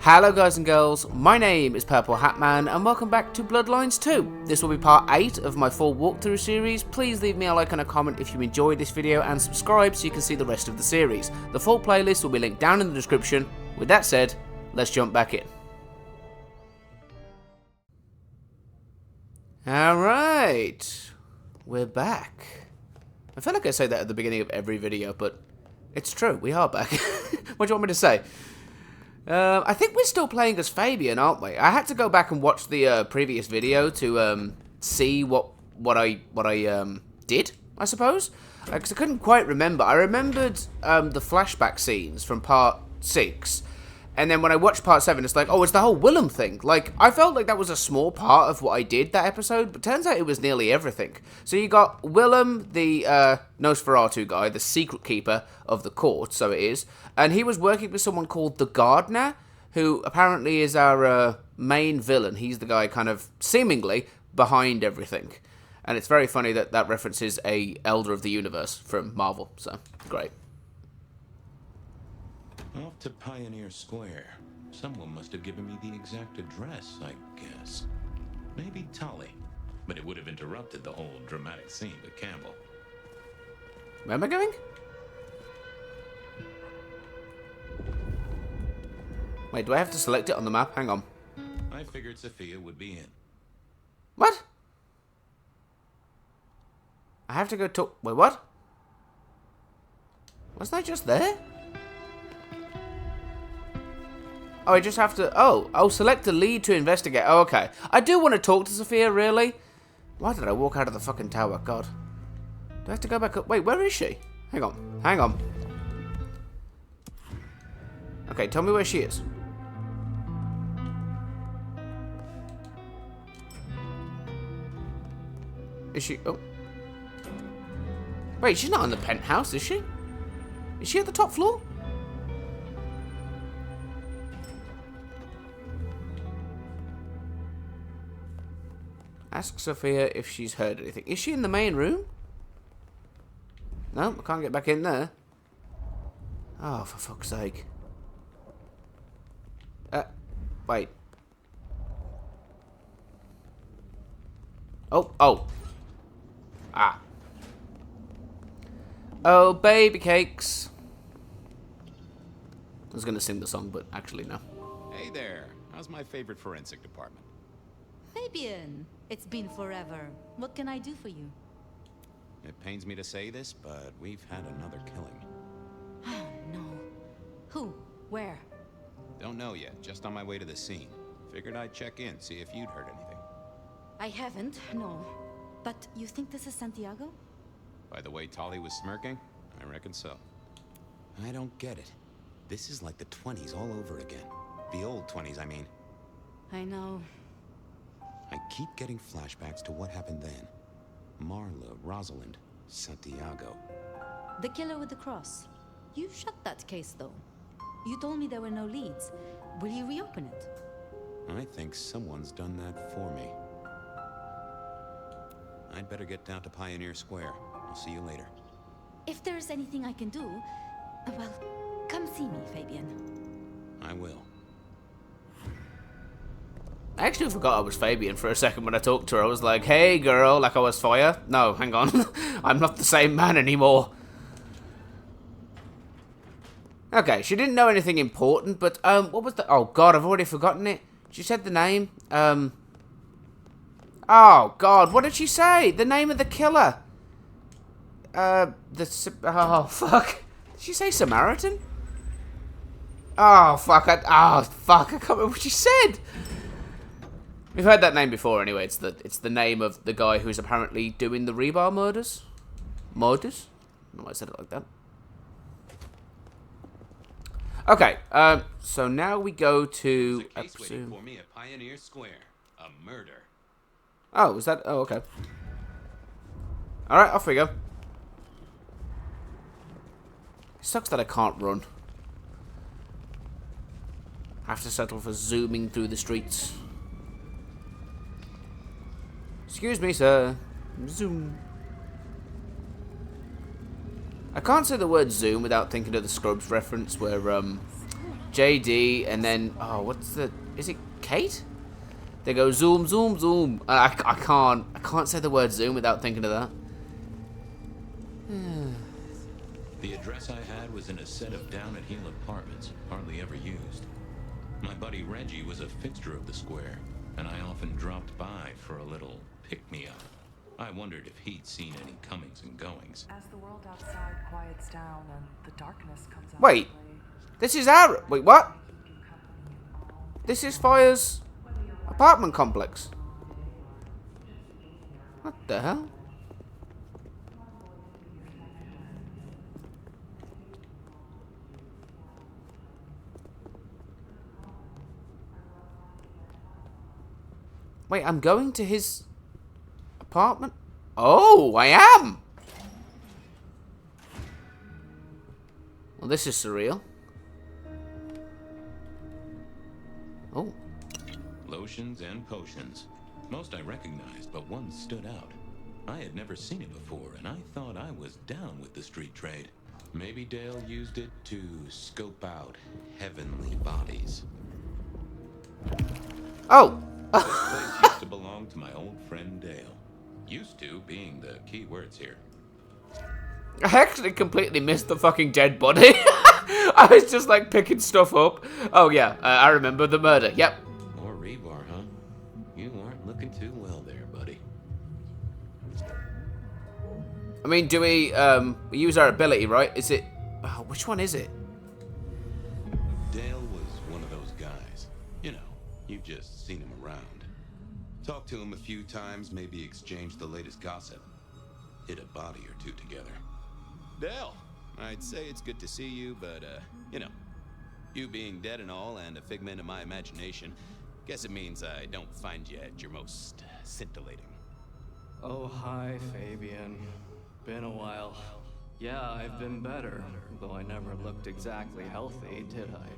Hello guys and girls, my name is Purple Hatman and welcome back to Bloodlines 2. This will be part 8 of my full walkthrough series. Please leave me a like and a comment if you enjoyed this video and subscribe so you can see the rest of the series. The full playlist will be linked down in the description. With that said, let's jump back in. Alright, we're back. I feel like I say that at the beginning of every video, but it's true, we are back. What do you want me to say? I think we're still playing as Fabian, aren't we? I had to go back and watch the previous video to see what I did, I suppose, because I couldn't quite remember. I remembered the flashback scenes from part 6, and then when I watched part 7, it's like, oh, it's the whole Willem thing. Like, I felt like that was a small part of what I did that episode, but turns out it was nearly everything. So you got Willem, the Nosferatu guy, the secret keeper of the court, so it is, and he was working with someone called the Gardener, who apparently is our main villain. He's the guy kind of seemingly behind everything. And it's very funny that that references a Elder of the Universe from Marvel, so great. Off to Pioneer Square. Someone must have given me the exact address, I guess. Maybe Tully. But it would have interrupted the whole dramatic scene with Campbell. Where am I going? Wait, do I have to select it on the map? Hang on. I figured Sophia would be in. What? I have to go talk... Wait, what? Wasn't I just there? Oh, I just have to... Oh, select a lead to investigate. Oh, okay. I do want to talk to Sophia, really. Why did I walk out of the fucking tower? God. Do I have to go back up? Wait, where is she? Hang on. Hang on. Okay, tell me where she is. Is she... Oh. Wait, she's not in the penthouse, is she? Is she at the top floor? Ask Sophia if she's heard anything. Is she in the main room? No, I can't get back in there. Oh, for fuck's sake. Wait. Oh. Ah. Oh, baby cakes. I was gonna sing the song, but actually no. Hey there. How's my favorite forensic department? Fabian, it's been forever. What can I do for you? It pains me to say this, but we've had another killing. Oh, no. Who? Where? Don't know yet, just on my way to the scene. Figured I'd check in, see if you'd heard anything. I haven't, no. But you think this is Santiago? By the way Tolly was smirking, I reckon so. I don't get it. This is like the 20s all over again. The old 20s, I mean. I know. I keep getting flashbacks to what happened then. Marla, Rosalind, Santiago. The killer with the cross. You shut that case, though. You told me there were no leads. Will you reopen it? I think someone's done that for me. I'd better get down to Pioneer Square. I'll see you later. If there's anything I can do, well, come see me, Fabian. I will. I actually forgot I was Fabian for a second when I talked to her. I was like, hey girl, like I was fire. No, hang on. I'm not the same man anymore. Okay, she didn't know anything important, but, what was the... Oh, God, I've already forgotten it. She said the name. Oh, God, what did she say? The name of the killer. Oh, fuck. Did she say Samaritan? Oh, fuck. I can't remember what she said. We've heard that name before, anyway. It's the name of the guy who's apparently doing the rebar murders. Murders? I don't know why I said it like that. Okay, so now we go to... There's a case waiting for me at Pioneer Square. A murder. Oh, is that... Oh, okay. Alright, off we go. It sucks that I can't run. Have to settle for zooming through the streets. Excuse me, sir. Zoom. I can't say the word zoom without thinking of the Scrubs reference where, JD, and then what's the? Is it Kate? They go zoom, zoom, zoom. I can't say the word zoom without thinking of that. The address I had was in a set of down-at-heel apartments, hardly ever used. My buddy Reggie was a fixture of the square, and I often dropped by for a little pick-me-up. I wondered if he'd seen any comings and goings. As the world outside quiets down and the darkness comes out. Wait, this is our... Wait, what? This is Fire's apartment complex. What the hell? Wait, I'm going to his apartment? Oh, I am! Well, this is surreal. Oh. Lotions and potions. Most I recognized, but one stood out. I had never seen it before, and I thought I was down with the street trade. Maybe Dale used it to scope out heavenly bodies. Oh! This place used to belong to my old friend Dale. Used to being the key words here. I actually completely missed the fucking dead body. I was just like picking stuff up. Oh yeah, I remember the murder. Yep. More rebar, huh? You aren't looking too well there, buddy. I mean, do we use our ability, right? Is it... Oh, which one is it? Dale was one of those guys. You know, you've just seen him around. Talked to him a few times, maybe exchanged the latest gossip. Hit a body or two together. Dale, I'd say it's good to see you, but, you know, you being dead and all and a figment of my imagination, guess it means I don't find you at your most scintillating. Oh, hi, Fabian. Been a while. Yeah, I've been better, though I never looked exactly healthy, did I?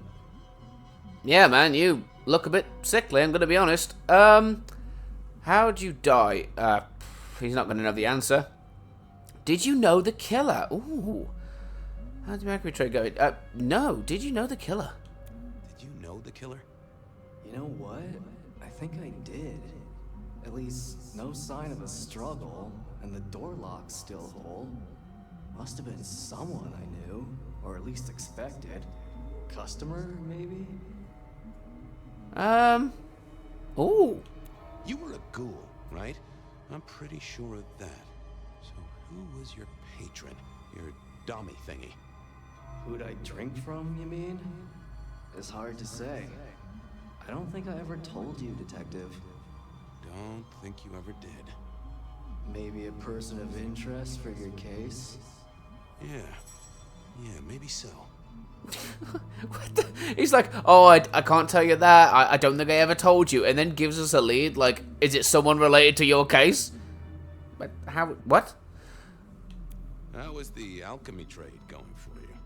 Yeah, man, you look a bit sickly, I'm gonna be honest. How'd you die? He's not gonna know the answer. Did you know the killer? Ooh. How'd the Masquerade go? No. Did you know the killer? Did you know the killer? You know what? I think I did. At least, no sign of a struggle, and the door lock's still whole. Must have been someone I knew, or at least expected. Customer, maybe? Ooh. You were a ghoul, right? I'm pretty sure of that. So who was your patron? Your dummy thingy? Who'd I drink from, you mean? It's hard to say. I don't think I ever told you, Detective. Don't think you ever did. Maybe a person of interest for your case? Yeah, maybe so. What the? He's like, oh, I can't tell you that. I don't think I ever told you. And then gives us a lead. Like, is it someone related to your case? But how? What? How was the alchemy trade going for you?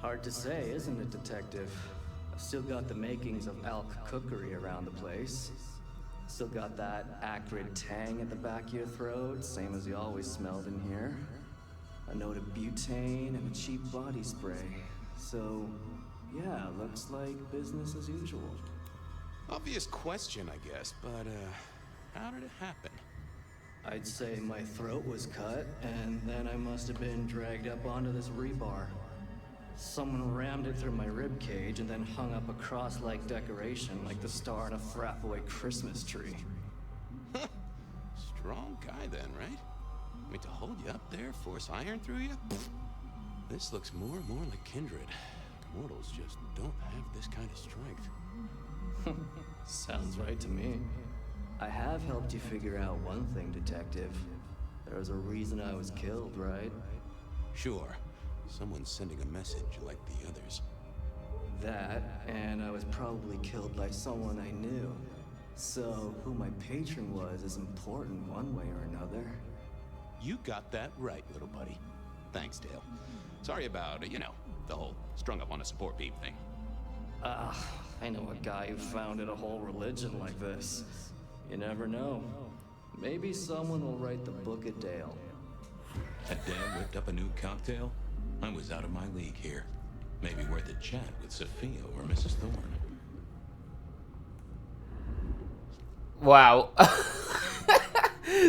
Hard to say, isn't it, Detective? I've still got the makings of alk cookery around the place. Still got that acrid tang at the back of your throat, same as you always smelled in here. A note of butane and a cheap body spray. So, yeah, looks like business as usual. Obvious question, I guess, but, how did it happen? I'd say my throat was cut, and then I must have been dragged up onto this rebar. Someone rammed it through my rib cage and then hung up a cross-like decoration like the star on a frat-boy Christmas tree. Strong guy then, right? I mean, to hold you up there, force iron through you? This looks more and more like kindred. Mortals just don't have this kind of strength. Sounds right to me. I have helped you figure out one thing, Detective. There was a reason I was killed, right? Sure. Someone's sending a message like the others. That, and I was probably killed by someone I knew. So, who my patron was is important one way or another. You got that right, little buddy. Thanks, Dale. Sorry about, you know, the whole strung up on a support beam thing. I know a guy who founded a whole religion like this. You never know. Maybe someone will write the Book of Dale. Had Dale whipped up a new cocktail? I was out of my league here. Maybe worth a chat with Sophia or Mrs. Thorne. Wow.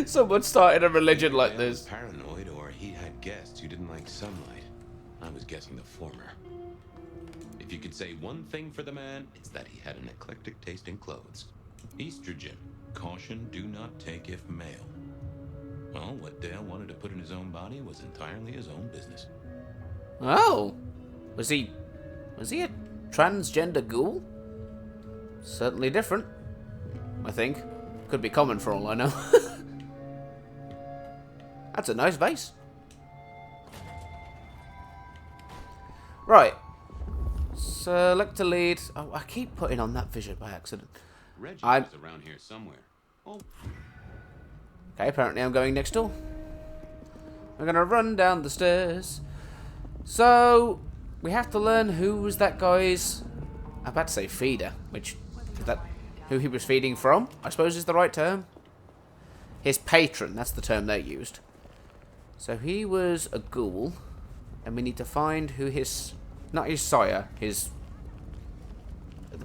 Someone started a religion like Either I was this. paranoid or he had guests who didn't like sunlight. I was guessing the former. If you could say one thing for the man, it's that he had an eclectic taste in clothes. Estrogen. Caution, do not take if male. Well, what Dale wanted to put in his own body was entirely his own business. Oh. Was he a transgender ghoul? Certainly different, I think. Could be common for all I know. That's a nice vase. Right. Select to lead. Oh, I keep putting on that vision by accident. Reggie was around here somewhere. Oh, Okay, apparently I'm going next door. I'm gonna run down the stairs. So, we have to learn who was that guy's... I'm about to say feeder, which... Is that who he was feeding from? I suppose is the right term. His patron, that's the term they used. So he was a ghoul. And we need to find who his... Not his sire, his...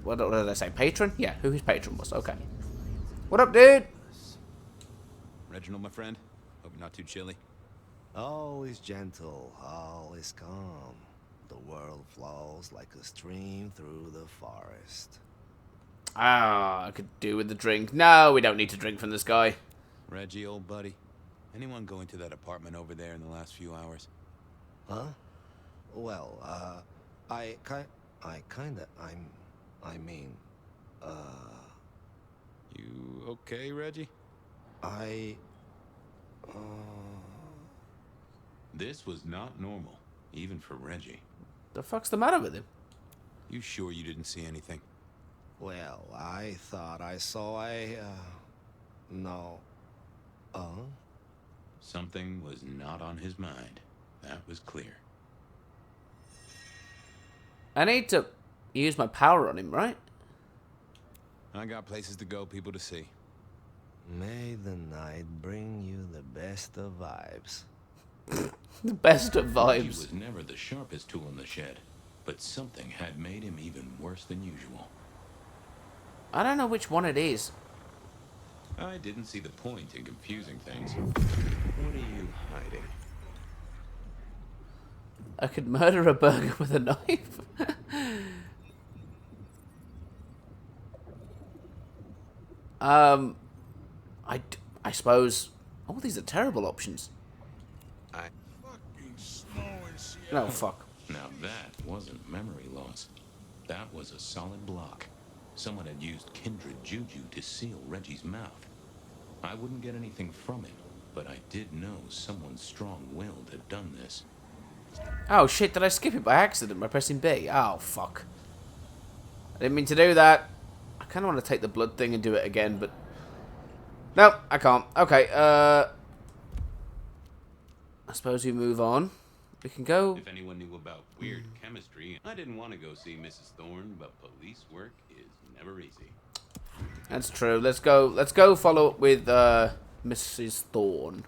What did I say? Patron? Yeah, who his patron was. Okay. What up, dude? Reginald, my friend. Hope you're not too chilly. All is gentle, all is calm. The world flows like a stream through the forest. Ah, I could do with the drink. No, we don't need to drink from this guy. Reggie, old buddy. Anyone go into that apartment over there in the last few hours? Huh? Well, I mean, You okay, Reggie? This was not normal, even for Reggie. The fuck's the matter with him? You sure you didn't see anything? well, I thought I saw no. Something was not on his mind. That was clear. I need to use my power on him, right? I got places to go, people to see. May the night bring you the best of vibes. The best of Reggie vibes. was never the sharpest tool in the shed, but something had made him even worse than usual. I don't know which one it is. I didn't see the point in confusing things. What are you hiding? I could murder a burger with a knife. I suppose... Oh, these are terrible options. Oh, fuck. Now that wasn't memory loss. That was a solid block. Someone had used kindred juju to seal Reggie's mouth. I wouldn't get anything from him, but I did know someone strong-willed had done this. Oh, shit, did I skip it by accident by pressing B? Oh, fuck. I didn't mean to do that. I kind of want to take the blood thing and do it again, but... No, I can't. Okay, I suppose we move on. We can go... If anyone knew about weird chemistry, I didn't want to go see Mrs. Thorne, but police work is never easy. That's true. Let's go follow up with Mrs. Thorne.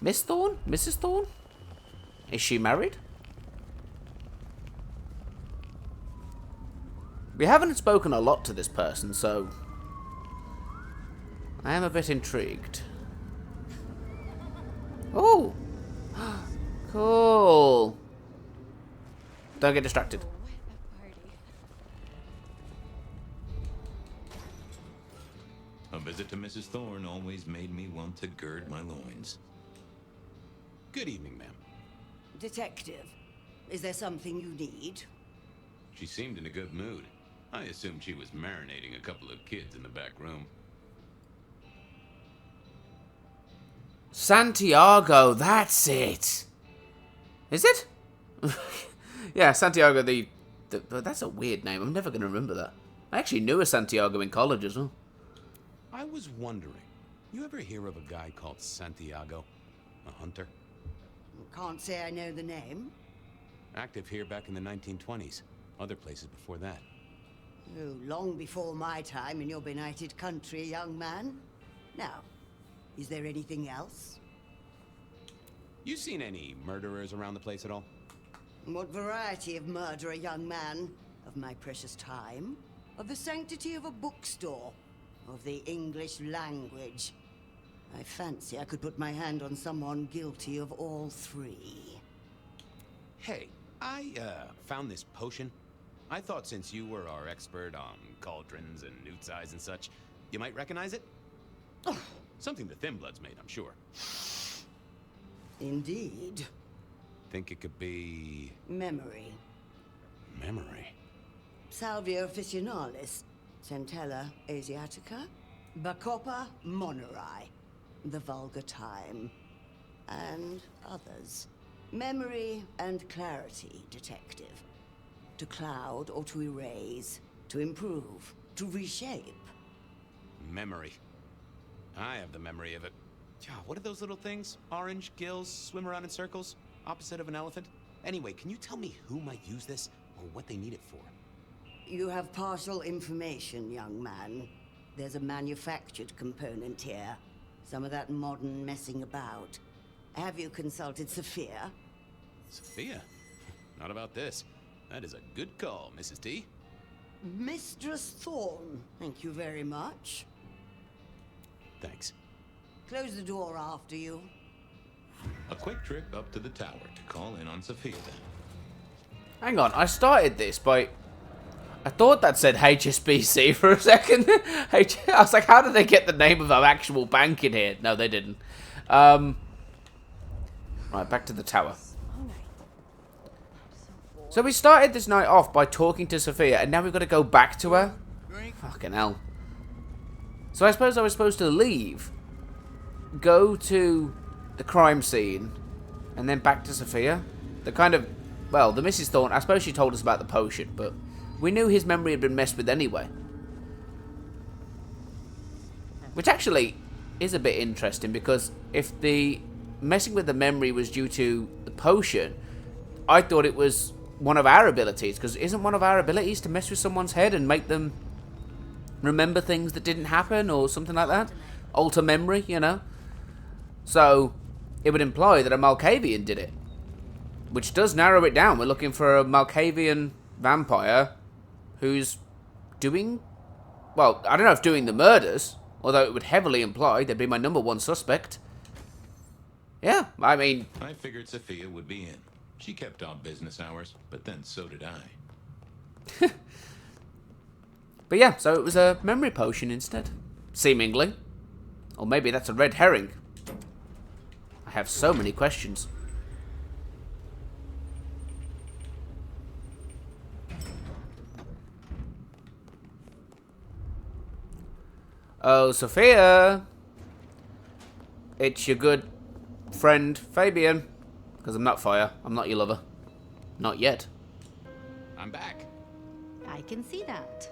Miss Thorne? Mrs. Thorne? Is she married? We haven't spoken a lot to this person, so I am a bit intrigued. Oh! Cool. Don't get distracted. A visit to Mrs. Thorne always made me want to gird my loins. Good evening, ma'am. Detective, is there something you need? She seemed in a good mood. I assumed she was marinating a couple of kids in the back room. Santiago, that's it. Is it? Yeah, Santiago the... That's a weird name. I'm never going to remember that. I actually knew a Santiago in college as well. I was wondering, you ever hear of a guy called Santiago? A hunter? Can't say I know the name. Active here back in the 1920s. Other places before that. Oh, long before my time in your benighted country, young man. Now, is there anything else? You seen any murderers around the place at all? What variety of murder, a young man? Of my precious time? Of the sanctity of a bookstore? Of the English language? I fancy I could put my hand on someone guilty of all three. Hey, I found this potion. I thought since you were our expert on cauldrons and newt eyes and such, you might recognize it. Oh, something the Thin Bloods made, I'm sure. Indeed. Think it could be... Memory. memory. Salvia officinalis, Centella asiatica, Bacopa moneri, the vulgar time, and others. Memory and clarity, detective. To cloud or to erase, to improve, to reshape. Memory. I have the memory of it. Yeah, what are those little things? Orange gills swim around in circles, opposite of an elephant? Anyway, can you tell me who might use this, or what they need it for? You have partial information, young man. There's a manufactured component here. Some of that modern messing about. Have you consulted Sophia? Sophia? Not about this. That is a good call, Mrs. T. Mistress Thorne, thank you very much. Thanks. Close the door after you. A quick trip up to the tower to call in on Sophia then. Hang on, I started this by... I thought that said HSBC for a second. I was like, how did they get the name of an actual bank in here? No, they didn't. Right, back to the tower. So we started this night off by talking to Sophia, and now we've got to go back to her? Fucking hell. So I suppose I was supposed to leave, go to the crime scene, and then back to Sophia? The kind of... Well, the Mrs. Thorne, I suppose she told us about the potion, but we knew his memory had been messed with anyway. Which actually is a bit interesting, because if the messing with the memory was due to the potion, I thought it was one of our abilities, because isn't one of our abilities to mess with someone's head and make them remember things that didn't happen or something like that? Alter memory, you know? So it would imply that a Malkavian did it, which does narrow it down. We're looking for a Malkavian vampire who's doing, well, I don't know if doing the murders, although it would heavily imply they'd be my #1 suspect. Yeah, I mean... I figured Sophia would be in. She kept odd business hours, but then so did I. But yeah, so it was a memory potion instead. Seemingly. Or maybe that's a red herring. I have so many questions. Oh, Sophia! It's your good friend, Fabian. Because I'm not fire. I'm not your lover. Not yet. I'm back. I can see that.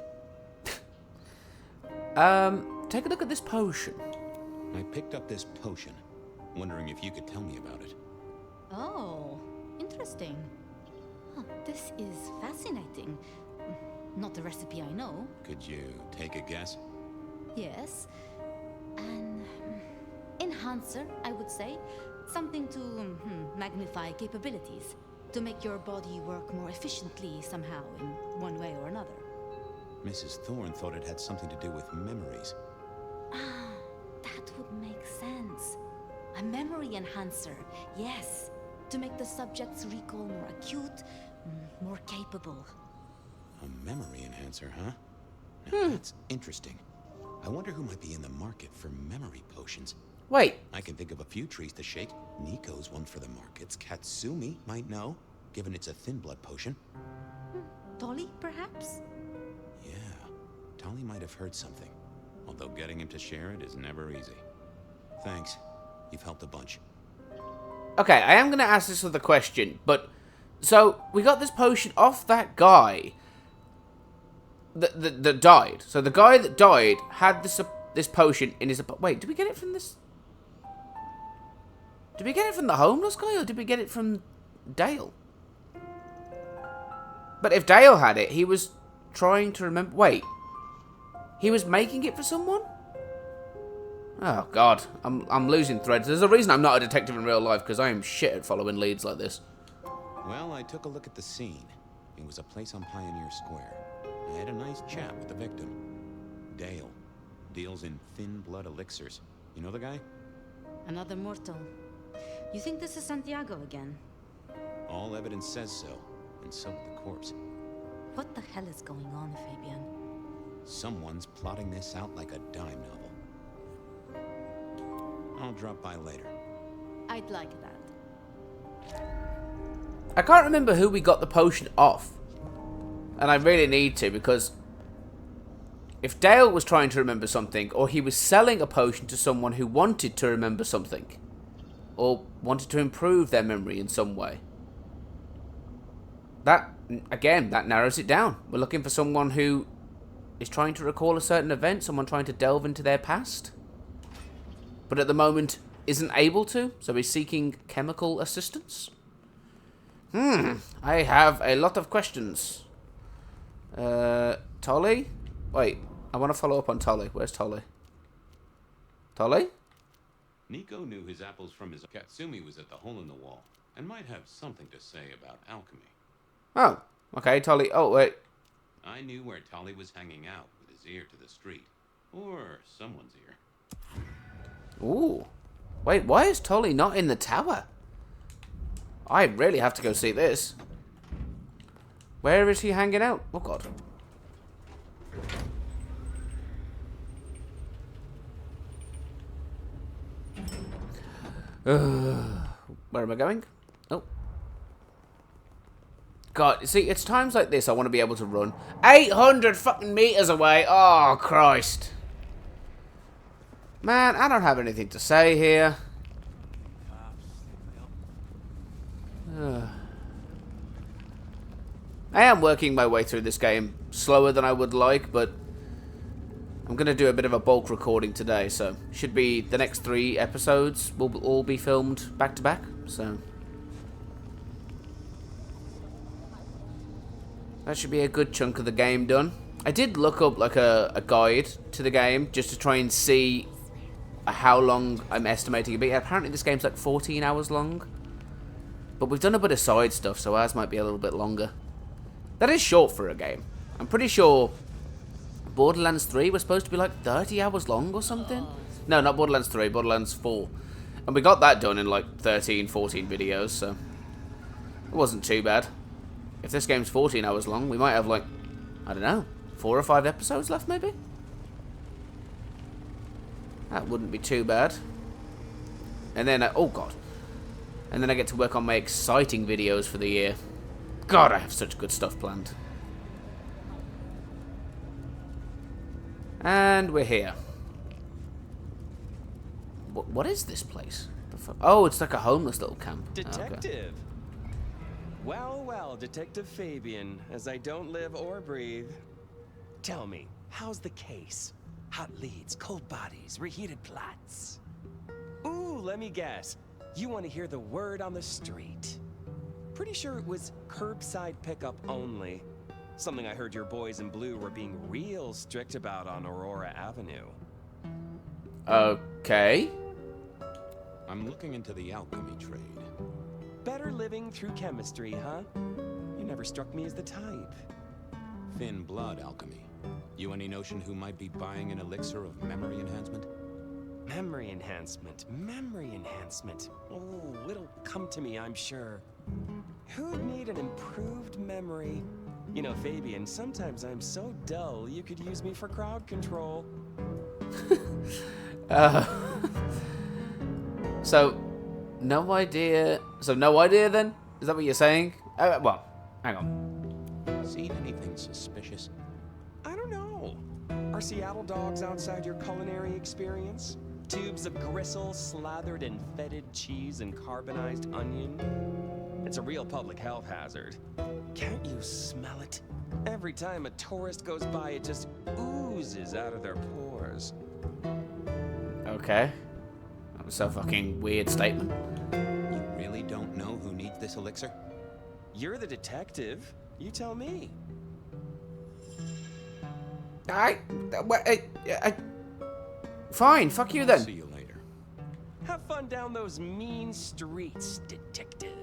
Take a look at this potion. I picked up this potion, wondering if you could tell me about it. Oh, interesting. Huh, this is fascinating. Not the recipe I know. Could you take a guess? Yes. An enhancer, I would say. Something to magnify capabilities. To make your body work more efficiently somehow, in one way or another. Mrs. Thorne thought it had something to do with memories. Ah, that would make sense. A memory enhancer, yes. To make the subject's recall more acute, more capable. A memory enhancer, huh? Now that's interesting. I wonder who might be in the market for memory potions. Wait. I can think of a few trees to shake. Nico's one for the markets. Katsumi might know, given it's a thin blood potion. Dolly, perhaps? Yeah, Dolly might have heard something. Although getting him to share it is never easy. Thanks. You've helped a bunch. Okay, I am going to ask this other question, but... So, we got this potion off that guy that died. So, the guy that died had this potion in his... Wait, did we get it from this... Did we get it from the homeless guy, or did we get it from Dale? But if Dale had it, he was trying to remember... Wait. He was making it for someone? Oh, God. I'm losing threads. There's a reason I'm not a detective in real life, because I am shit at following leads like this. Well, I took a look at the scene. It was a place on Pioneer Square. I had a nice chat with the victim. Dale. Deals in thin blood elixirs. You know the guy? Another mortal. You think this is Santiago again? All evidence says so, and so did the corpse. What the hell is going on, Fabian? Someone's plotting this out like a dime novel. I'll drop by later. I'd like that. I can't remember who we got the potion off. And I really need to, because if Dale was trying to remember something, or he was selling a potion to someone who wanted to remember something, or wanted to improve their memory in some way, that, again, that narrows it down. We're looking for someone who is trying to recall a certain event, someone trying to delve into their past, but at the moment isn't able to, so he's seeking chemical assistance. I have a lot of questions. Tolly? Wait, I want to follow up on Tolly. Where's Tolly? Tolly? Nico knew his apples from his... Katsumi was at the hole in the wall, and might have something to say about alchemy. Oh, okay, Tolly. Oh, wait. I knew where Tolly was hanging out with his ear to the street. Or someone's ear. Ooh. Wait, why is Tolly not in the tower? I really have to go see this. Where is he hanging out? Oh, God. Where am I going? Oh. God, see, it's times like this I want to be able to run 800 fucking meters away. Oh, Christ. Man, I don't have anything to say here. I am working my way through this game slower than I would like, but I'm going to do a bit of a bulk recording today, so should be the next 3 episodes will all be filmed back to back, so that should be a good chunk of the game done. I did look up like a guide to the game just to try and see how long I'm estimating it to be. Apparently this game's like 14 hours long, but we've done a bit of side stuff, so ours might be a little bit longer. That is short for a game. I'm pretty sure Borderlands 3 was supposed to be like 30 hours long or something. No, not Borderlands 3, Borderlands 4. And we got that done in like 13, 14 videos, so it wasn't too bad. If this game's 14 hours long, we might have like, I don't know, 4 or 5 episodes left maybe? That wouldn't be too bad. And then, oh God. And then I get to work on my exciting videos for the year. God, I have such good stuff planned. And we're here. What is this place? Oh, it's like a homeless little camp. Detective. Okay. Well, well, Detective Fabian, as I don't live or breathe. Tell me, how's the case? Hot leads, cold bodies, reheated plots. Ooh, let me guess. You want to hear the word on the street. Pretty sure it was curbside pickup only. Something I heard your boys in blue were being real strict about on Aurora Avenue. Okay. I'm looking into the alchemy trade. Better living through chemistry, huh? You never struck me as the type. Thin blood alchemy. You any notion who might be buying an elixir of memory enhancement? Memory enhancement, memory enhancement. Oh, it'll come to me, I'm sure. Who'd need an improved memory? You know, Fabian, sometimes I'm so dull you could use me for crowd control. So, no idea. So, no idea then? Is that what you're saying? Well, hang on. Seen anything suspicious? I don't know. Are Seattle dogs outside your culinary experience? Tubes of gristle slathered in fetid cheese and carbonized onion? It's a real public health hazard. Can't you smell it? Every time a tourist goes by, it just oozes out of their pores. Okay. That was a fucking weird statement. You really don't know who needs this elixir? You're the detective. You tell me. Fine, fuck you then. See you later. Have fun down those mean streets, detective.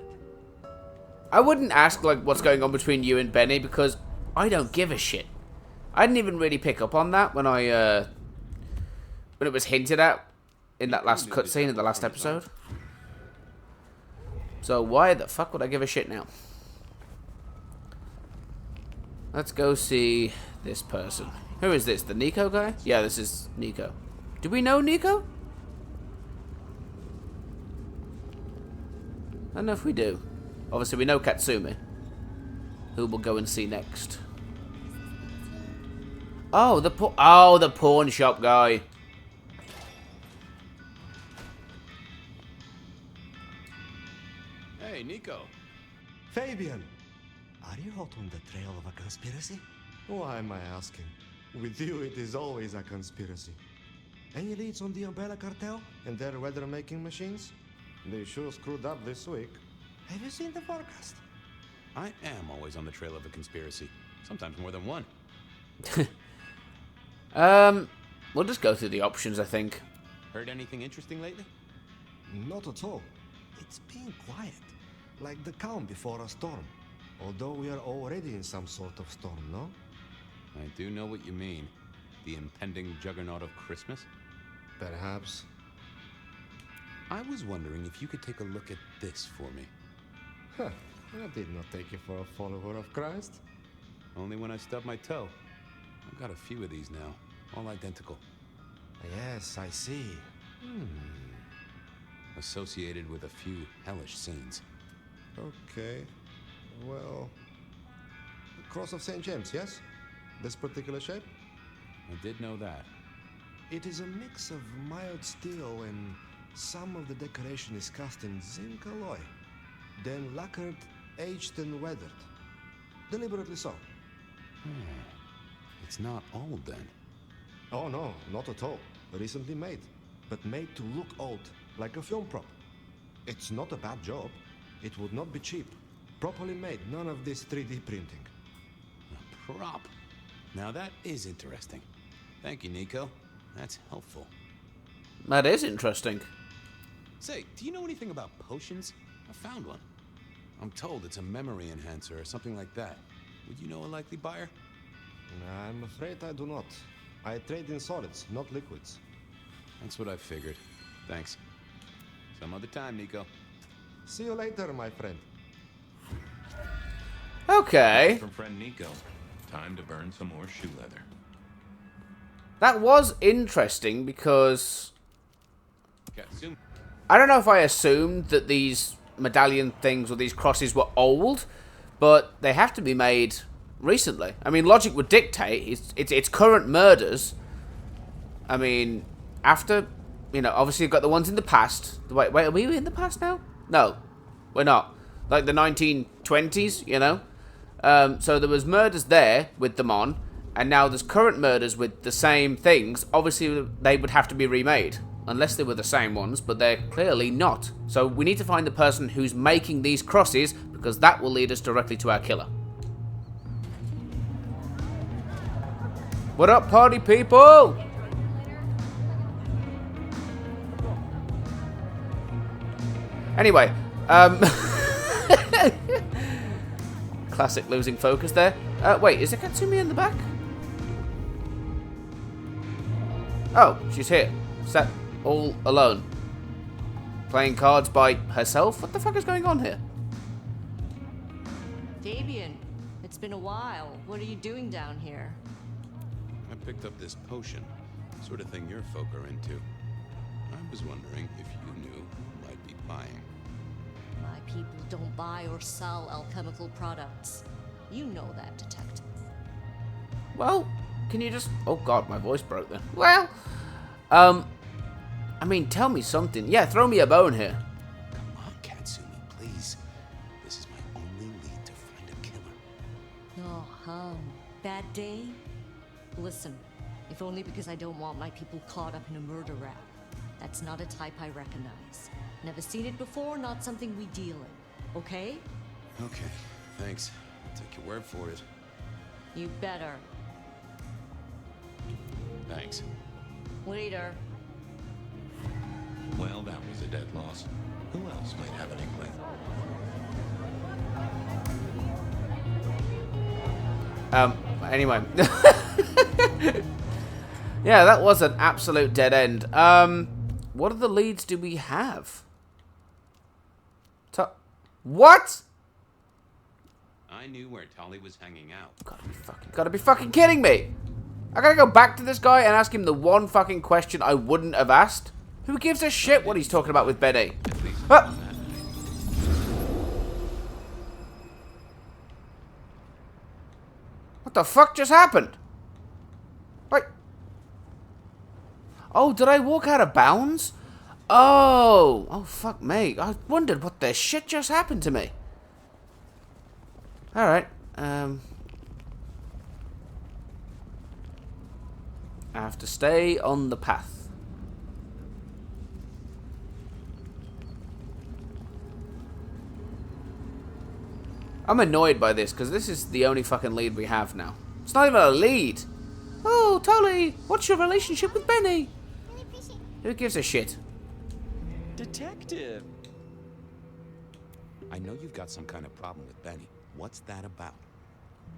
I wouldn't ask, like, what's going on between you and Benny, because I don't give a shit. I didn't even really pick up on that when it was hinted at in that last cutscene in the last episode. So why the fuck would I give a shit now? Let's go see this person. Who is this? The Nico guy? Yeah, this is Nico. Do we know Nico? I don't know if we do. Obviously, we know Katsumi, who we'll go and see next. Oh, the pawn shop guy. Hey, Nico. Fabian! Are you hot on the trail of a conspiracy? Why am I asking? With you, it is always a conspiracy. Any leads on the Umbrella Cartel and their weather-making machines? They sure screwed up this week. Have you seen the forecast? I am always on the trail of a conspiracy. Sometimes more than one. We'll just go through the options, I think. Heard anything interesting lately? Not at all. It's been quiet, like the calm before a storm. Although we are already in some sort of storm, no? I do know what you mean. The impending juggernaut of Christmas? Perhaps. I was wondering if you could take a look at this for me. Huh. I did not take you for a follower of Christ. Only when I stubbed my toe. I've got a few of these now, all identical. Yes, I see. Associated with a few hellish scenes. Okay. Well... the Cross of St. James, yes? This particular shape? I did know that. It is a mix of mild steel and some of the decoration is cast in zinc alloy. Then lacquered, aged and weathered. Deliberately so. It's not old then. Oh no, not at all. Recently made. But made to look old, like a film prop. It's not a bad job. It would not be cheap. Properly made, none of this 3D printing. A prop. Now that is interesting. Thank you, Nico. That's helpful. That is interesting. Say, do you know anything about potions? I found one. I'm told it's a memory enhancer or something like that. Would you know a likely buyer? I'm afraid I do not. I trade in solids, not liquids. That's what I figured. Thanks. Some other time, Nico. See you later, my friend. Okay. From friend Nico. Time to burn some more shoe leather. That was interesting because Katsumi. I don't know if I assumed that these medallion things or these crosses were old, but they have to be made recently. I mean, logic would dictate it's current murders. I mean, after, you know, obviously you've got the ones in the past. Wait, are we in the past now? No, we're not. Like the 1920s, you know? So there was murders there with them on, and now there's current murders with the same things. Obviously, they would have to be remade, unless they were the same ones, but they're clearly not. So we need to find the person who's making these crosses, because that will lead us directly to our killer. What up, party people? Anyway, classic losing focus there. Wait, is it Katsumi in the back? Oh, she's here. Sat all alone. Playing cards by herself? What the fuck is going on here? Fabian, it's been a while. What are you doing down here? I picked up this potion. Sort of thing your folk are into. I was wondering if you knew who might be buying. My people don't buy or sell alchemical products. You know that, detective. Well, can you just... Oh god, my voice broke then. Well, I mean, tell me something. Yeah, throw me a bone here. Come on, Katsumi, please. This is my only lead to find a killer. Oh, bad day? Listen, if only because I don't want my people caught up in a murder rap. That's not a type I recognize. Never seen it before, not something we deal in. Okay? Okay, thanks. I'll take your word for it. You better. Thanks. Later. Well, that was a dead loss. Who else might have an inkling? Anyway. Yeah, that was an absolute dead end. What other leads do we have? What? I knew where Tolly was hanging out. Gotta be fucking kidding me. I gotta go back to this guy and ask him the one fucking question I wouldn't have asked. Who gives a shit what he's talking about with Benny? Ah! What the fuck just happened? Wait. Oh, did I walk out of bounds? Oh, fuck me. I wondered what the shit just happened to me. Alright, I have to stay on the path. I'm annoyed by this, because this is the only fucking lead we have now. It's not even a lead. Oh, Tolly, what's your relationship with Benny? Who gives a shit? Detective. I know you've got some kind of problem with Benny. What's that about?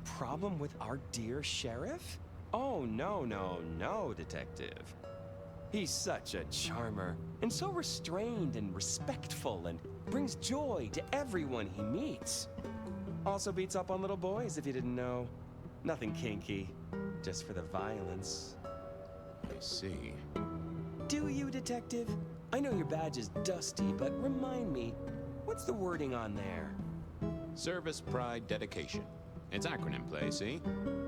Problem with our dear sheriff? Oh, no, Detective. He's such a charmer, and so restrained and respectful, and brings joy to everyone he meets. Also beats up on little boys, if you didn't know. Nothing kinky, just for the violence. I see. Do you, Detective? I know your badge is dusty, but remind me, what's the wording on there? Service, pride, dedication. It's acronym play, see?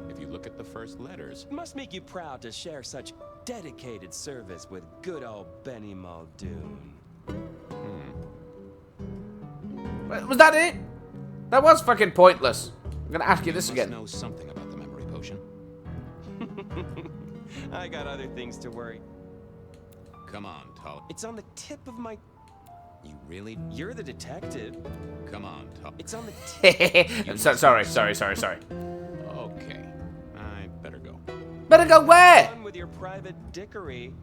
If you look at the first letters. It must make you proud to share such dedicated service with good old Benny Muldoon. Was that it? That was fucking pointless. I'm gonna ask you this again. You must know something about the memory potion. I got other things to worry. Come on, Tolly. It's on the tip of my... You really? You're the detective. Come on, Tolly. It's on the tip. I'm sorry. Okay. I better go. Better go where? Have fun with your private dickery.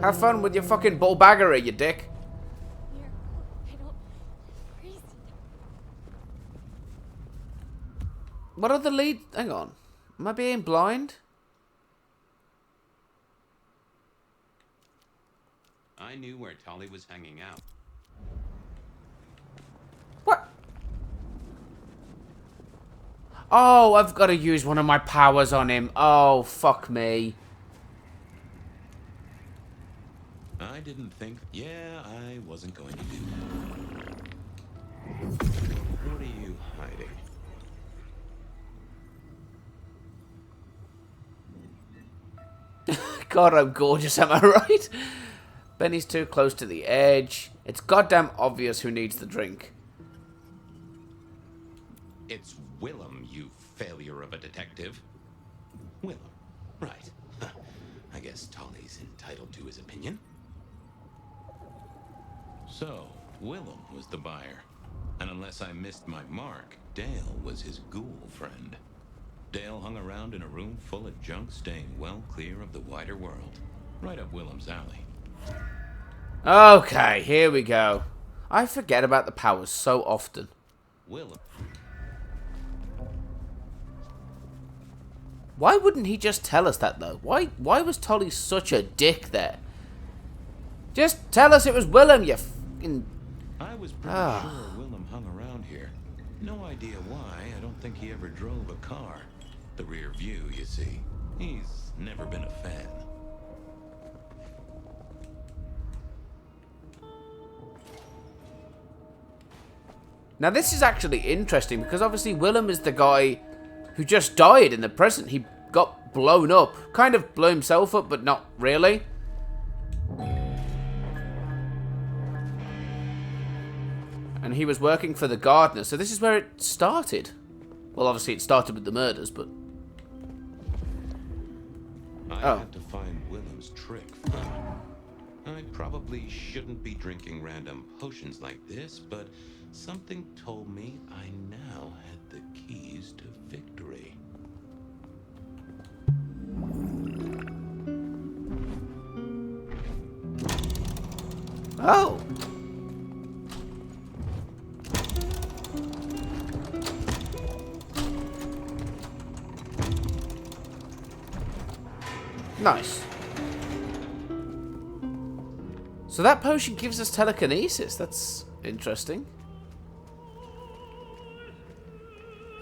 Have fun with your fucking bullbaggery, you dick. What are the lead? Hang on. Am I being blind? I knew where Tolly was hanging out. What? Oh, I've got to use one of my powers on him. Oh, fuck me. I didn't think... Yeah, I wasn't going to do that. What are you hiding? God, I'm gorgeous, am I right? Benny's too close to the edge. It's goddamn obvious who needs the drink. It's Willem, you failure of a detective. Willem, right. I guess Tolly's entitled to his opinion. So, Willem was the buyer. And unless I missed my mark, Dale was his ghoul friend. Dale hung around in a room full of junk, staying well clear of the wider world. Right up Willem's alley. Okay, here we go. I forget about the powers so often. Willem. Why wouldn't he just tell us that, though? Why was Tolly such a dick there? Just tell us it was Willem, you fucking... I was pretty sure Willem hung around here. No idea why. I don't think he ever drove a car. The rear view, you see. He's never been a fan. Now, this is actually interesting, because obviously Willem is the guy who just died in the present. He got blown up. Kind of blew himself up, but not really. And he was working for the gardener, so this is where it started. Well, obviously it started with the murders, but... I had to find Willem's trick first. I probably shouldn't be drinking random potions like this, but something told me I now had the keys to victory. Oh! Nice. So that potion gives us telekinesis. That's interesting.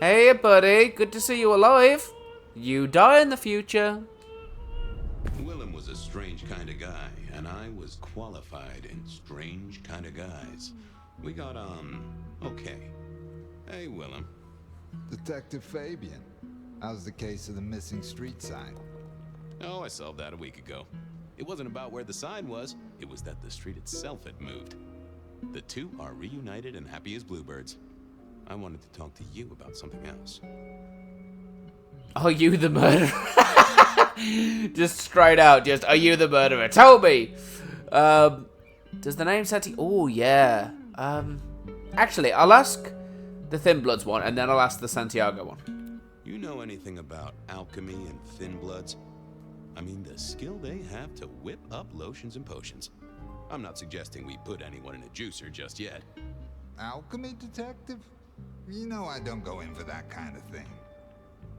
Hey, buddy. Good to see you alive. You die in the future. Willem was a strange kind of guy, and I was qualified in strange kind of guys. We got on okay. Hey, Willem. Detective Fabian, how's the case of the missing street sign? Oh, I solved that a week ago. It wasn't about where the sign was, it was that the street itself had moved. The two are reunited and happy as bluebirds. I wanted to talk to you about something else. Are you the murderer? Just straight out, just, are you the murderer? Tell me! Does the name Santi... Oh, yeah. Actually, I'll ask the Thin Bloods one, and then I'll ask the Santiago one. You know anything about alchemy and thin bloods? I mean, the skill they have to whip up lotions and potions. I'm not suggesting we put anyone in a juicer just yet. Alchemy detective? You know I don't go in for that kind of thing.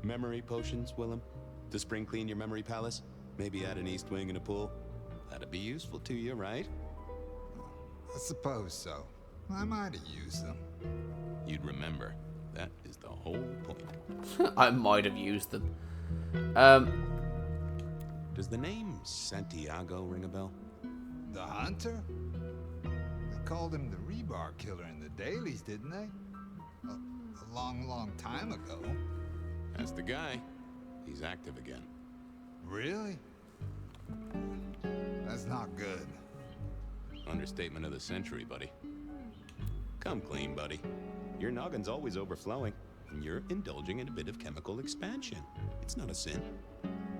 Memory potions, Willem? To spring clean your memory palace? Maybe add an east wing and a pool? That'd be useful to you, right? I suppose so. I might have used them. You'd remember. That is the whole point. I might have used them. Does the name Santiago ring a bell? The hunter? They called him the rebar killer in the dailies, didn't they? A long, long time ago. That's the guy. He's active again. Really? That's not good. Understatement of the century, buddy. Come clean, buddy. Your noggin's always overflowing, and you're indulging in a bit of chemical expansion. It's not a sin.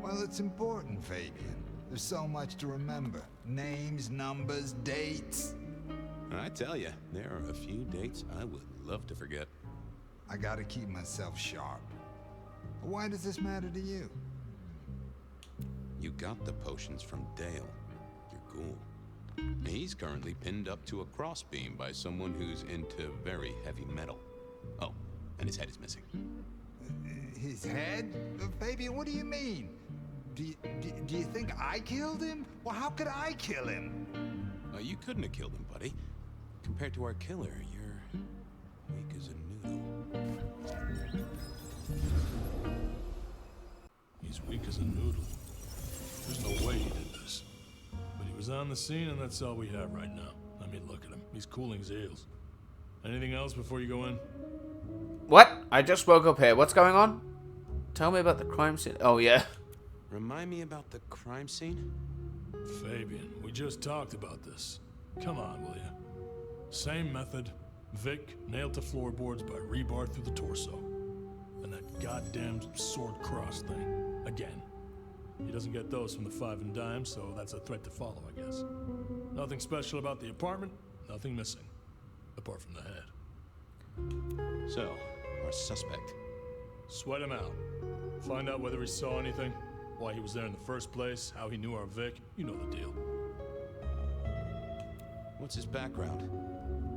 Well, it's important, Fabian. There's so much to remember. Names, numbers, dates. I tell you, there are a few dates I would love to forget. I gotta keep myself sharp. Why does this matter to you? You got the potions from Dale, your ghoul. He's currently pinned up to a crossbeam by someone who's into very heavy metal. Oh, and his head is missing. His head? Fabian, what do you mean? Do you think I killed him? Well, how could I kill him? You couldn't have killed him, buddy. Compared to our killer, you're weak as a noodle. He's weak as a noodle. There's no way he did this. But he was on the scene, and that's all we have right now. I mean, look at him. He's cooling his heels. Anything else before you go in? What? I just woke up here. What's going on? Tell me about the crime scene. Oh, yeah. Remind me about the crime scene? Fabian, we just talked about this. Come on, will you? Same method. Vic nailed to floorboards by rebar through the torso. And that goddamn sword cross thing. Again. He doesn't get those from the Five and Dime, so that's a threat to follow, I guess. Nothing special about the apartment, nothing missing. Apart from the head. So, our suspect. Sweat him out. Find out whether he saw anything, why he was there in the first place, how he knew our Vic. You know the deal. What's his background?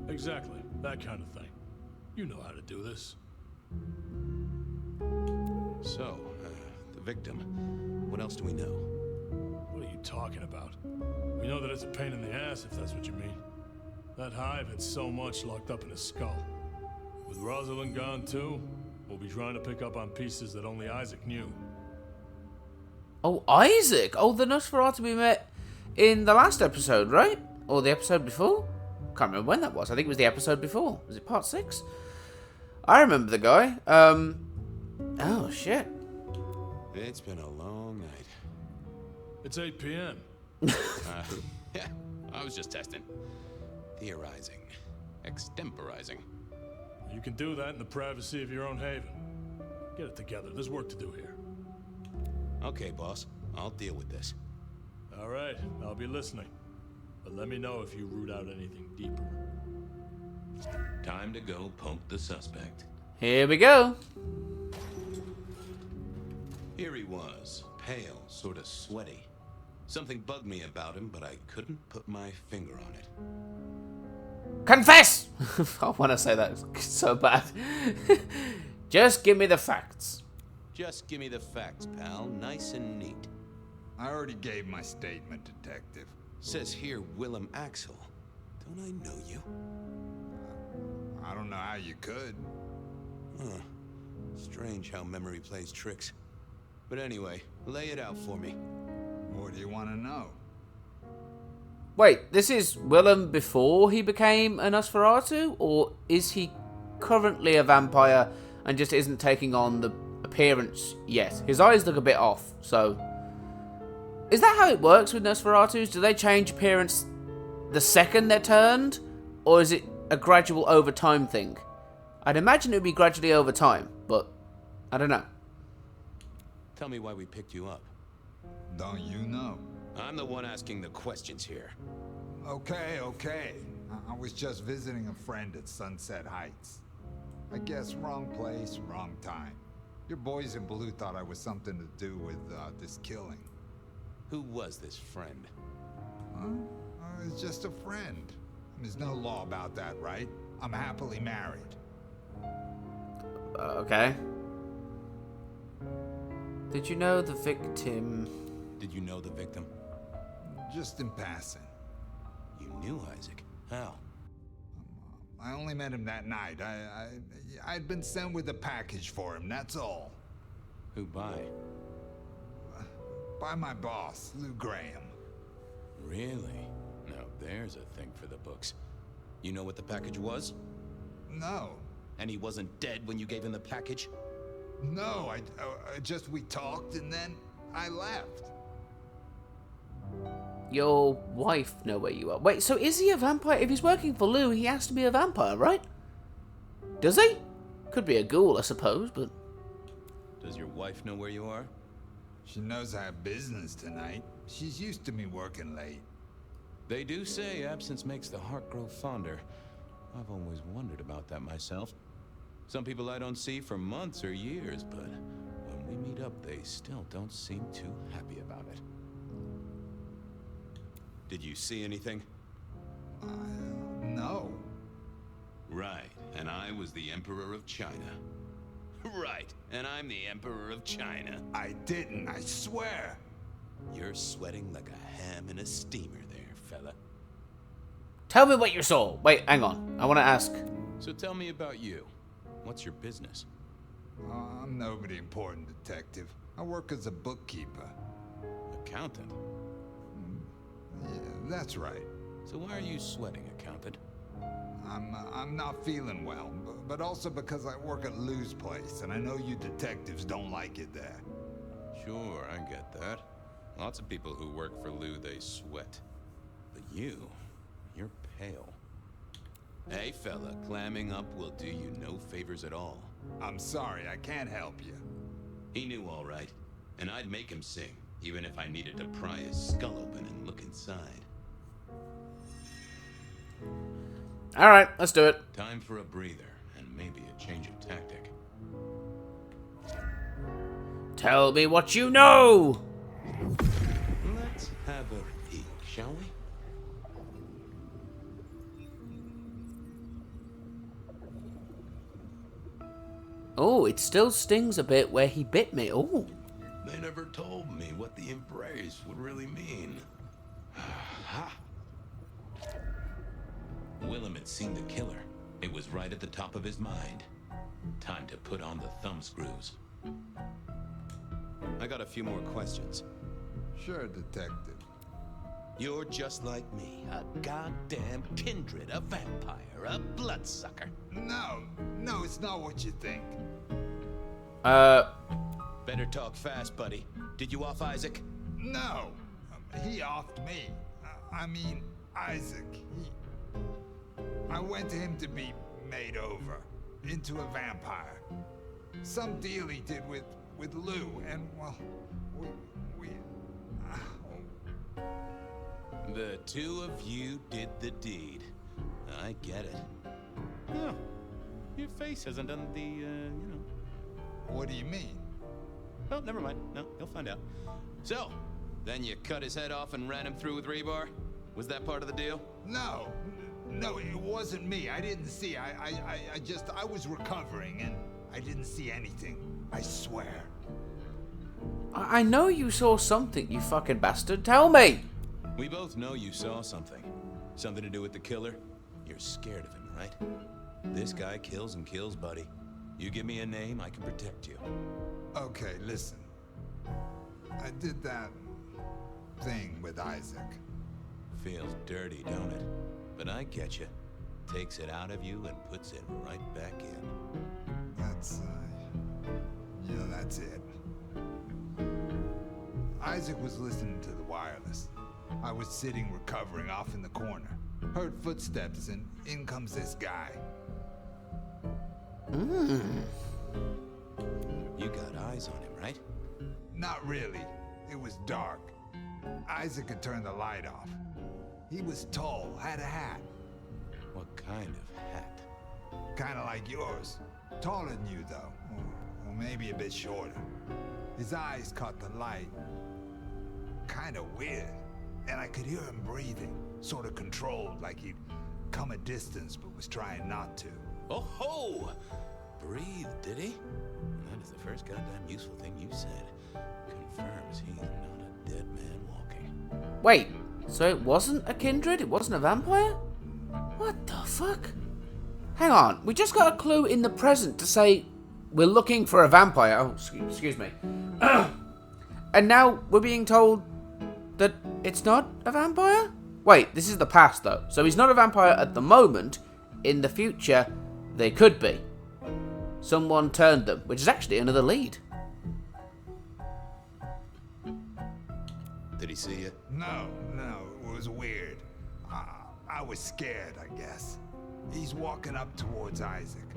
Exactly, that kind of thing. You know how to do this. So, the victim. What else do we know? What are you talking about? We know that it's a pain in the ass, if that's what you mean. That hive had so much locked up in his skull. With Rosalind gone too, we'll be trying to pick up on pieces that only Isaac knew. Oh, Isaac! Oh, the Nosferatu we met in the last episode, right? Or the episode before? Can't remember when that was. I think it was the episode before. Was it part 6? I remember the guy. Oh, shit. It's been a long night. It's 8 p.m. Yeah, I was just testing. Theorizing. Extemporizing. You can do that in the privacy of your own haven. Get it together. There's work to do here. Okay, boss. I'll deal with this. All right, I'll be listening. But let me know if you root out anything deeper. Time to go poke the suspect. Here we go. Here he was, pale, sort of sweaty. Something bugged me about him, but I couldn't put my finger on it. Confess! I want to say that. It's so bad. Just give me the facts. Just give me the facts, pal. Nice and neat. I already gave my statement, Detective. Says here Willem Axel. Don't I know you? I don't know how you could. Huh. Strange how memory plays tricks. But anyway, lay it out for me. What do you want to know? Wait, this is Willem before he became a Nosferatu? Or is he currently a vampire and just isn't taking on the appearance yet? His eyes look a bit off, so... Is that how it works with Nosferatus? Do they change appearance the second they're turned? Or is it a gradual over time thing? I'd imagine it would be gradually over time, but I don't know. Tell me why we picked you up. Don't you know? I'm the one asking the questions here. Okay. I was just visiting a friend at Sunset Heights. I guess wrong place, wrong time. Your boys in blue thought I was something to do with this killing. Who was this friend? It's just a friend. There's no law about that, right? I'm happily married. Okay. Did you know the victim? Did you know the victim? Just in passing. You knew Isaac. How? I only met him that night. I'd been sent with a package for him, that's all. Who by? By my boss, Lou Graham. Really? Now there's a thing for the books. You know what the package was? No. And he wasn't dead when you gave him the package? No, we talked and then I left. Your wife know where you are. Wait, so is he a vampire? If he's working for Lou, he has to be a vampire, right? Does he? Could be a ghoul, I suppose, but... Does your wife know where you are? She knows I have business tonight. She's used to me working late. They do say absence makes the heart grow fonder. I've always wondered about that myself. Some people I don't see for months or years, but when we meet up, they still don't seem too happy about it. Did you see anything? No. Right, and I was the Emperor of China. Right, and I'm the Emperor of China. I didn't, I swear. You're sweating like a ham in a steamer there, fella. Tell me what you saw. Wait, hang on. I want to ask. So tell me about you. What's your business? I'm nobody important, Detective. I work as a bookkeeper. Accountant? Yeah, that's right. So why are you sweating, accountant? I'm not feeling well, but also because I work at Lou's place, and I know you detectives don't like it there. Sure, I get that. Lots of people who work for Lou, they sweat. But you're pale. Hey, fella, clamming up will do you no favors at all. I'm sorry, I can't help you. He knew all right, and I'd make him sing, even if I needed to pry his skull open and look inside. All right, let's do it. Time for a breather, and maybe a change of tactic. Tell me what you know! Let's have a peek, shall we? Oh, it still stings a bit where he bit me. Oh. They never told me what the embrace would really mean. Ha! Willem had seen the killer. It was right at the top of his mind. Time to put on the thumb screws. I got a few more questions. Sure, Detective. You're just like me, a goddamn kindred, a vampire, a bloodsucker. No, it's not what you think. Better talk fast, buddy. Did you off Isaac? No, he offed me. I mean, Isaac. I went to him to be made over into a vampire. Some deal he did with Lou, and well, we The two of you did the deed. I get it. Oh, your face hasn't done the, What do you mean? Oh, never mind. No, you'll find out. So, then you cut his head off and ran him through with rebar? Was that part of the deal? No, it wasn't me. I didn't see. I was recovering and I didn't see anything. I swear. I know you saw something, you fucking bastard. Tell me! We both know you saw something. Something to do with the killer? You're scared of him, right? This guy kills and kills, buddy. You give me a name, I can protect you. Okay, listen. I did that thing with Isaac. Feels dirty, don't it? But I get you. Takes it out of you and puts it right back in. That's, yeah, that's it. Isaac was listening to the wireless. I was sitting recovering off in the corner. Heard footsteps and in comes this guy. Mm. You got eyes on him, right? Not really. It was dark. Isaac had turned the light off. He was tall, had a hat. What kind of hat? Kinda like yours. Taller than you, though. Or maybe a bit shorter. His eyes caught the light. Kinda weird. And I could hear him breathing. Sort of controlled, like he'd come a distance but was trying not to. Oh ho! Breathe, did he? That is the first goddamn useful thing you said. Confirms he's not a dead man walking. Wait, so it wasn't a kindred? It wasn't a vampire? What the fuck? Hang on, we just got a clue in the present to say we're looking for a vampire. Oh, excuse me. And now we're being told that it's not a vampire? Wait, this is the past though. So he's not a vampire at the moment. In the future, they could be. Someone turned them, which is actually another lead. Did he see you? No, it was weird. I was scared, I guess. He's walking up towards Isaac.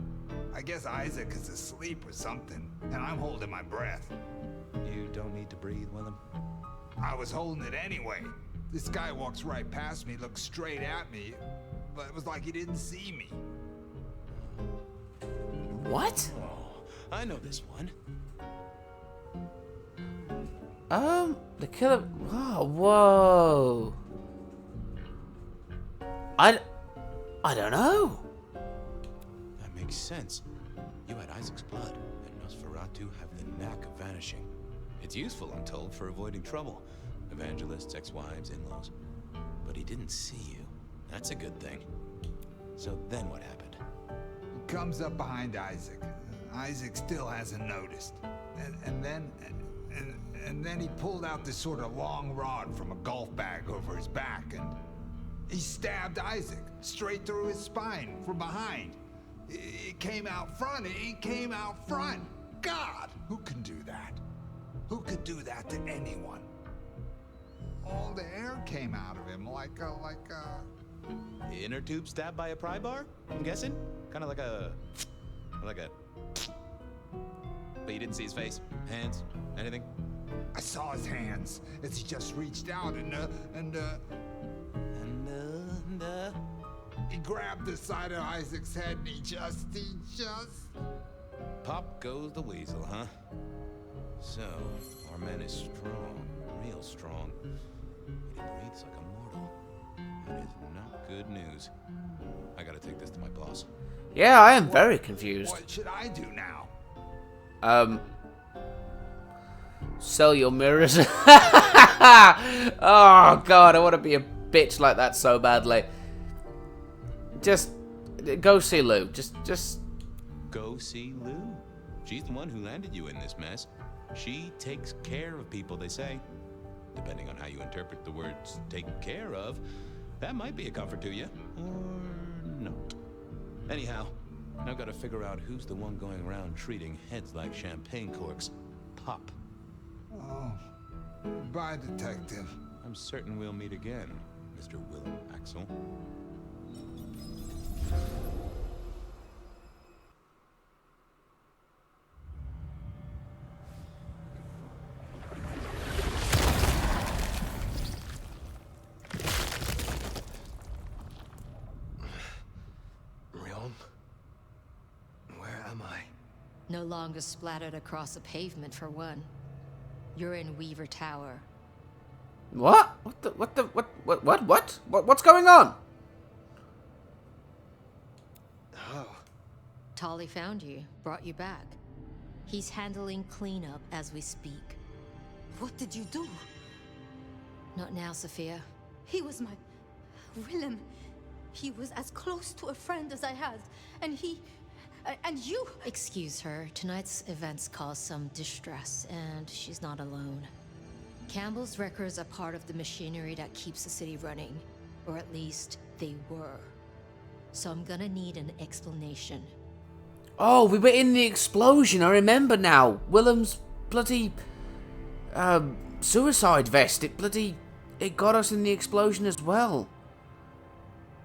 I guess Isaac is asleep or something, and I'm holding my breath. You don't need to breathe, Willem. I was holding it anyway. This guy walks right past me, looks straight at me, but it was like he didn't see me. What? Oh, I know this one. The killer. Oh, whoa. I don't know. That makes sense. You had Isaac's blood, and Nosferatu have the knack of vanishing. It's useful, I'm told, for avoiding trouble. Evangelists, ex-wives, in-laws. But he didn't see you. That's a good thing. So then what happened? He comes up behind Isaac. Isaac still hasn't noticed. And then he pulled out this sort of long rod from a golf bag over his back, and he stabbed Isaac straight through his spine from behind. It came out front. It came out front. God, who can do that? Who could do that to anyone? All the air came out of him like a... Inner tube stabbed by a pry bar, I'm guessing? Kind of like a... But you didn't see his face? Hands? Anything? I saw his hands as he just reached out and he grabbed the side of Isaac's head and he just... Pop goes the weasel, huh? So, our man is strong, real strong. But he breathes like a mortal. That is not good news. I gotta take this to my boss. Yeah, I am very confused. What should I do now? Sell your mirrors. Oh god, I want to be a bitch like that so badly. Just go see Lou. Just go see Lou. She's the one who landed you in this mess. She takes care of people, they say. Depending on how you interpret the words "take care of," that might be a comfort to you, or not. Anyhow, I've got to figure out who's the one going around treating heads like champagne corks. Pop. Oh, bye, Detective. I'm certain we'll meet again, Mr. Willem Axel. No longer splattered across the pavement, for one. You're in Weaver Tower. What? What's going on? Oh. Tolly found you, brought you back. He's handling cleanup as we speak. What did you do? Not now, Sophia. He was my... Willem. He was as close to a friend as I had. And he... and you... Excuse her. Tonight's events caused some distress, and she's not alone. Campbell's records are part of the machinery that keeps the city running. Or at least, they were. So I'm gonna need an explanation. Oh, we were in the explosion, I remember now. Willem's bloody... suicide vest. It got us in the explosion as well.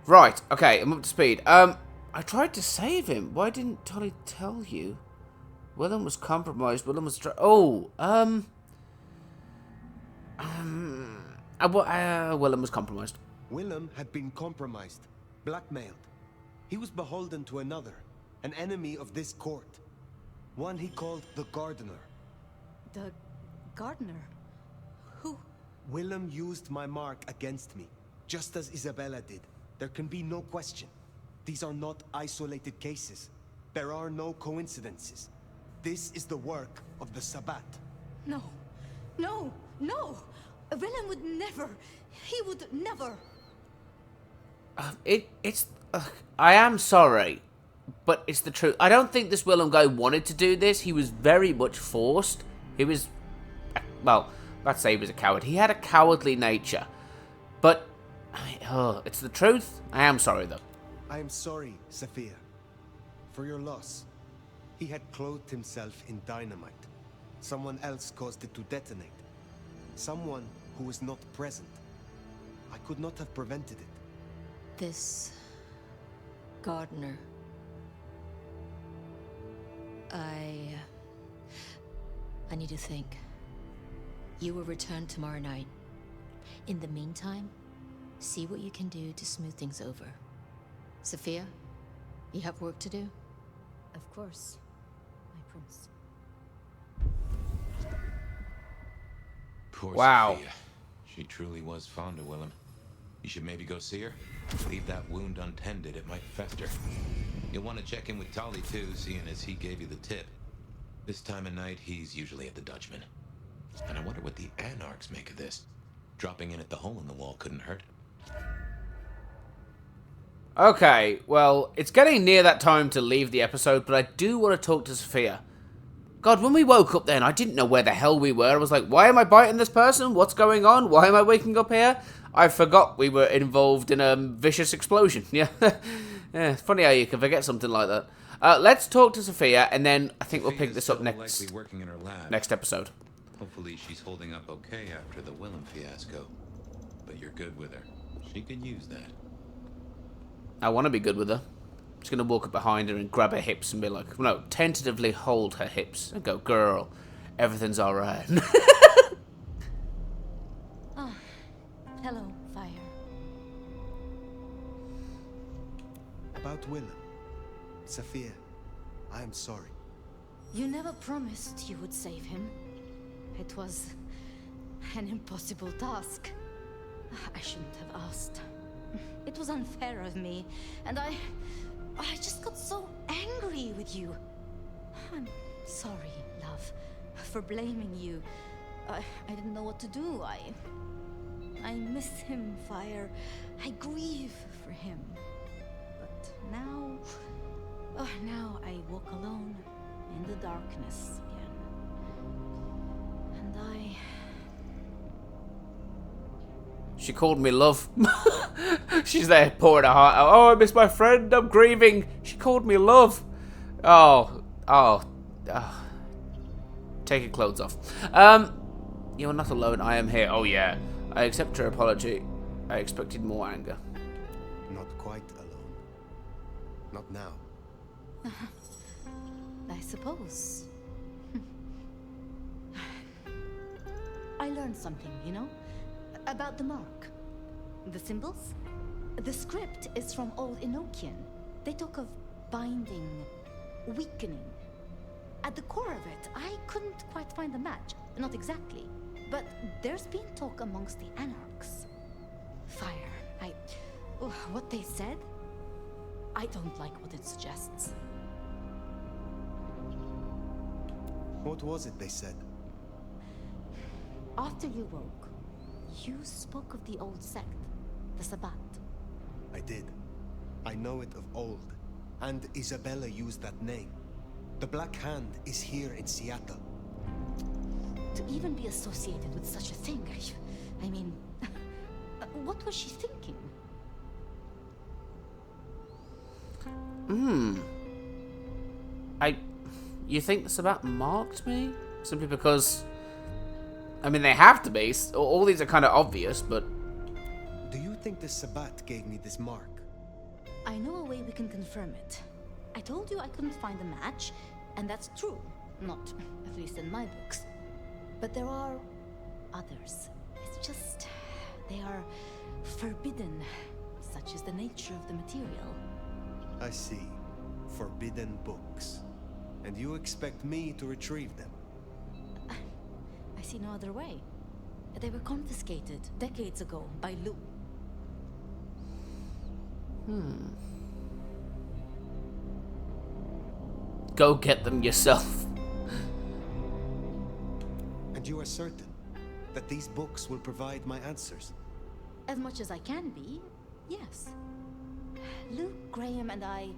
Right, okay, I'm up to speed. I tried to save him. Why didn't Tolly tell you? Willem was compromised. Willem was... Willem was compromised. Willem had been compromised, blackmailed. He was beholden to another, an enemy of this court. One he called the Gardener. The gardener? Who? Willem used my mark against me, just as Isabella did. There can be no question. These are not isolated cases. There are no coincidences. This is the work of the Sabbat. No. No. No! Willem would never. He would never. I am sorry, but it's the truth. I don't think this Willem guy wanted to do this. He was very much forced. He was, well, let's say he was a coward. He had a cowardly nature. But, it's the truth. I am sorry, though. I am sorry, Sophia, for your loss. He had clothed himself in dynamite. Someone else caused it to detonate. Someone who was not present. I could not have prevented it. This... gardener... I need to think. You will return tomorrow night. In the meantime, see what you can do to smooth things over. Sophia, you have work to do? Of course, my prince. Poor wow. Sophia. She truly was fond of Willem. You should maybe go see her. Leave that wound untended, it might fester. You'll want to check in with Tolly too, seeing as he gave you the tip. This time of night, he's usually at the Dutchman. And I wonder what the Anarchs make of this. Dropping in at the hole in the wall couldn't hurt. Okay, well, it's getting near that time to leave the episode, but I do want to talk to Sophia. God, when we woke up then, I didn't know where the hell we were. I was like, why am I biting this person? What's going on? Why am I waking up here? I forgot we were involved in a vicious explosion. Yeah, yeah, it's funny how you can forget something like that. Let's talk to Sophia, and then I think we'll pick this up next working in her lab. next episode. Hopefully she's holding up okay after the Willem fiasco. But you're good with her. She could use that. I want to be good with her. I'm just going to walk up behind her and grab her hips and be like, no, tentatively hold her hips and go, girl, everything's alright. Ah, hello, Fire. About Willem. Sophia, I am sorry. You never promised you would save him. It was an impossible task. I shouldn't have asked. It was unfair of me, and I just got so angry with you. I'm sorry, love, for blaming you. I didn't know what to do. I miss him, Fire. I grieve for him. But now, now I walk alone in the darkness again. And She called me love. She's there pouring her heart out. Oh, I miss my friend. I'm grieving. She called me love. Oh. Take your clothes off. You're not alone. I am here. Oh, yeah. I accept her apology. I expected more anger. Not quite alone. Not now. I suppose. I learned something, you know? About the mark. The symbols? The script is from Old Enochian. They talk of binding, weakening. At the core of it, I couldn't quite find the match. Not exactly. But there's been talk amongst the Anarchs. Fire. What they said? I don't like what it suggests. What was it they said? After you woke, you spoke of the old sect, the Sabbat. I did. I know it of old, and Isabella used that name. The Black Hand is here in Seattle. To even be associated with such a thing, I mean, what was she thinking? You think the Sabbat marked me? Simply because, I mean, they have to be. All these are kind of obvious, but... Do you think the Sabbat gave me this mark? I know a way we can confirm it. I told you I couldn't find a match, and that's true. Not, at least in my books. But there are others. It's just, they are forbidden. Such is the nature of the material. I see. Forbidden books. And you expect me to retrieve them? I see no other way. They were confiscated decades ago by Lou. Go get them yourself. And you are certain that these books will provide my answers? As much as I can be, yes. Luke, Graham, and I...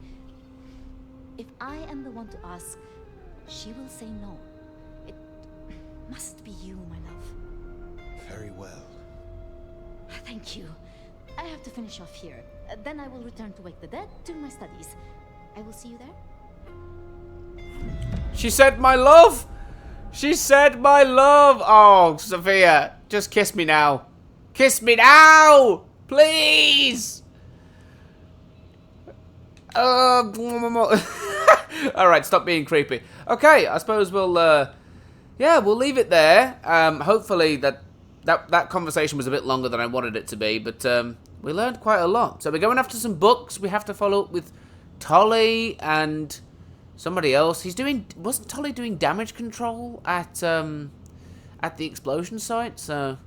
If I am the one to ask, she will say no. It must be you, my love. Very well. Thank you. I have to finish off here. Then I will return to Wake the Dead to my studies. I will see you there. She said my love! She said my love! Oh, Sophia, just kiss me now. Kiss me now! Please! Alright, stop being creepy. Okay, I suppose we'll, yeah, we'll leave it there. Hopefully that conversation was a bit longer than I wanted it to be, but we learned quite a lot. So we're going after some books. We have to follow up with Tolly and somebody else. Wasn't Tolly doing damage control at the explosion site? So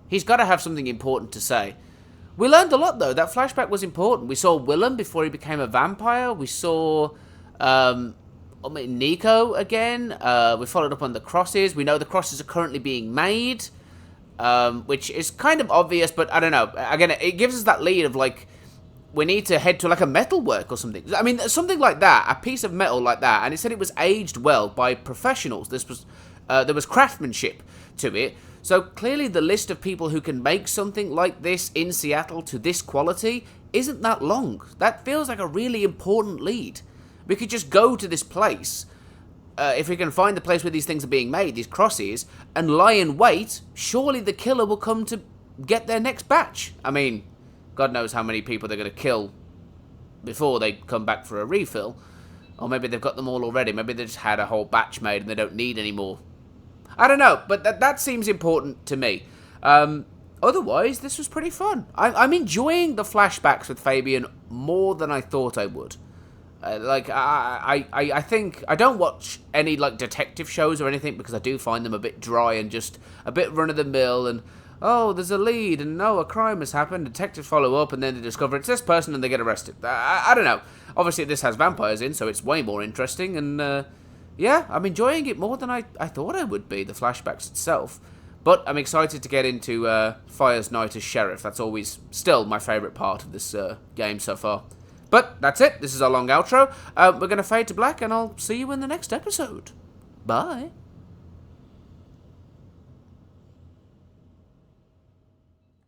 he's got to have something important to say. We learned a lot, though. That flashback was important. We saw Willem before he became a vampire. We saw Nico again. We followed up on the crosses. We know the crosses are currently being made, which is kind of obvious, but I don't know. Again, it gives us that lead of, like, we need to head to, like, a metalwork or something. I mean, something like that, a piece of metal like that. And it said it was aged well by professionals. This was, there was craftsmanship to it. So clearly the list of people who can make something like this in Seattle to this quality isn't that long. That feels like a really important lead. We could just go to this place, if we can find the place where these things are being made, these crosses, and lie in wait. Surely the killer will come to get their next batch. I mean, God knows how many people they're going to kill before they come back for a refill. Or maybe they've got them all already. Maybe they just had a whole batch made and they don't need any more. I don't know, but that seems important to me. Otherwise, this was pretty fun. I'm enjoying the flashbacks with Fabian more than I thought I would. I think I don't watch any like detective shows or anything because I do find them a bit dry and just a bit run of the mill. And oh, there's a lead, and no, a crime has happened. Detectives follow up, and then they discover it's this person, and they get arrested. I don't know. Obviously, this has vampires in, so it's way more interesting. And yeah, I'm enjoying it more than I thought I would be, the flashbacks itself. But I'm excited to get into Fire's Night as Sheriff. That's always still my favourite part of this game so far. But that's it. This is our long outro. We're going to fade to black, and I'll see you in the next episode. Bye.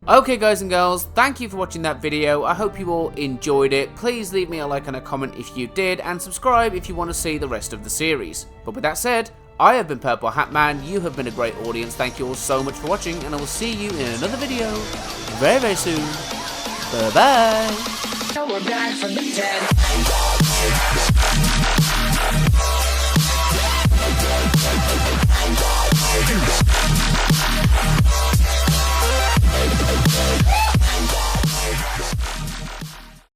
Okay, guys and girls, thank you for watching that video. I hope you all enjoyed it. Please leave me a like and a comment if you did, and subscribe if you want to see the rest of the series. But with that said, I have been Purple Hat Man. You have been a great audience. Thank you all so much for watching, and I will see you in another video very, very soon. Bye-bye. We're back from the dead.